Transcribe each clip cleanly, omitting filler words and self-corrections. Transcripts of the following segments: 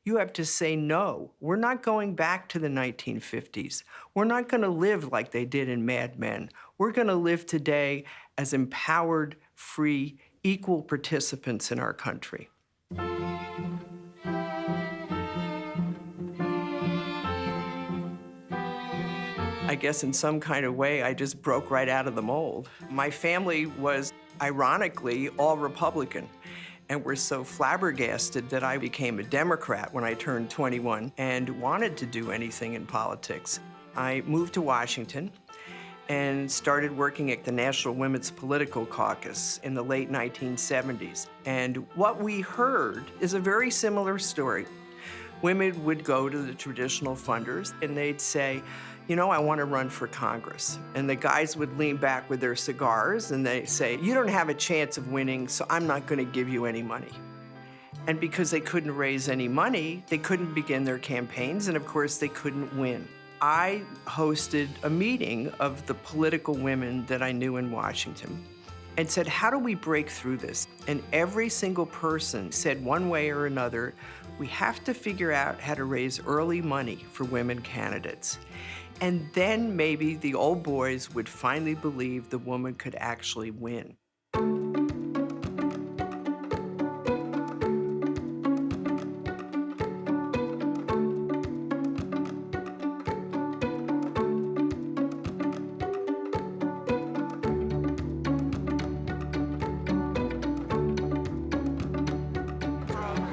You have to say, no, we're not going back to the 1950s. We're not going to live like they did in Mad Men. We're going to live today as empowered, free, equal participants in our country. I guess in some kind of way, I just broke right out of the mold. My family was, ironically, all Republican. And were so flabbergasted that I became a Democrat when I turned 21 and wanted to do anything in politics. I moved to Washington and started working at the National Women's Political Caucus in the late 1970s. And what we heard is a very similar story. Women would go to the traditional funders and they'd say, you know, I want to run for Congress. And the guys would lean back with their cigars and they say, you don't have a chance of winning, so I'm not going to give you any money. And because they couldn't raise any money, they couldn't begin their campaigns, and of course, they couldn't win. I hosted a meeting of the political women that I knew in Washington and said, how do we break through this? And every single person said one way or another, we have to figure out how to raise early money for women candidates. And then maybe the old boys would finally believe the woman could actually win.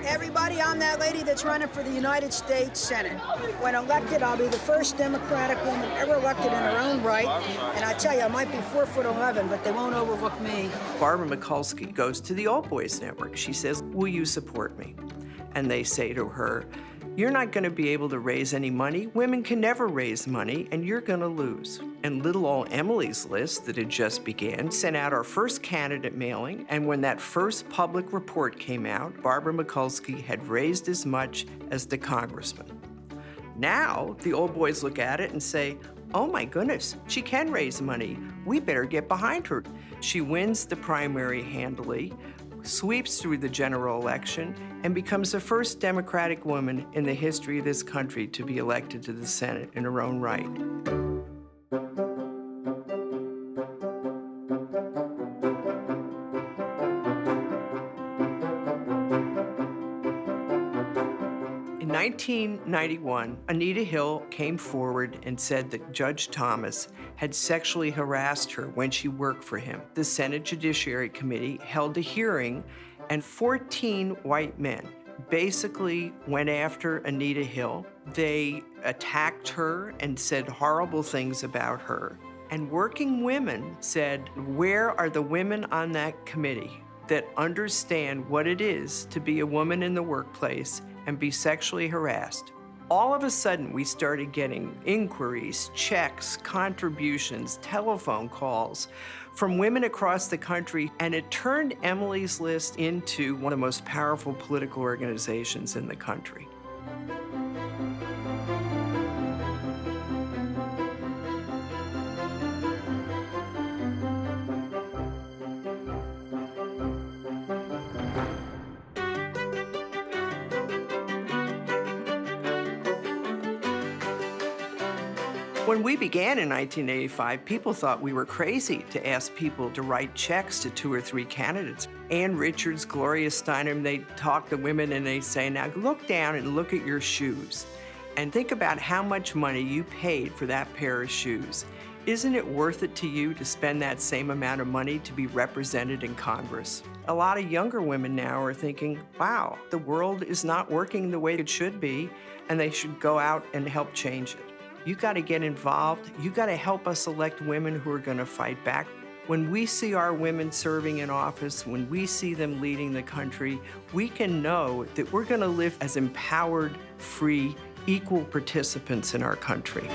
Everybody, I'm that lady that's running for the United States Senate. When elected, I'll be the first Democratic woman ever elected in her own right. And I tell you, I might be 4'11", but they won't overlook me. Barbara Mikulski goes to the Old Boys Network. She says, will you support me? And they say to her, you're not going to be able to raise any money. Women can never raise money, and you're going to lose. And little old Emily's List that had just began sent out our first candidate mailing, and when that first public report came out, Barbara Mikulski had raised as much as the congressman. Now, the old boys look at it and say, oh my goodness, she can raise money. We better get behind her. She wins the primary handily, sweeps through the general election, and becomes the first Democratic woman in the history of this country to be elected to the Senate in her own right. In 1991, Anita Hill came forward and said that Judge Thomas had sexually harassed her when she worked for him. The Senate Judiciary Committee held a hearing, and 14 white men basically went after Anita Hill. They attacked her and said horrible things about her. And working women said, where are the women on that committee that understand what it is to be a woman in the workplace and be sexually harassed? All of a sudden, we started getting inquiries, checks, contributions, telephone calls from women across the country, and it turned Emily's List into one of the most powerful political organizations in the country. When we began in 1985, people thought we were crazy to ask people to write checks to 2 or 3 candidates. Ann Richards, Gloria Steinem, they talk to women and they say, now look down and look at your shoes and think about how much money you paid for that pair of shoes. Isn't it worth it to you to spend that same amount of money to be represented in Congress? A lot of younger women now are thinking, wow, the world is not working the way it should be, and they should go out and help change it. You got to get involved. You got to help us elect women who are going to fight back. When we see our women serving in office, when we see them leading the country, we can know that we're going to live as empowered, free, equal participants in our country.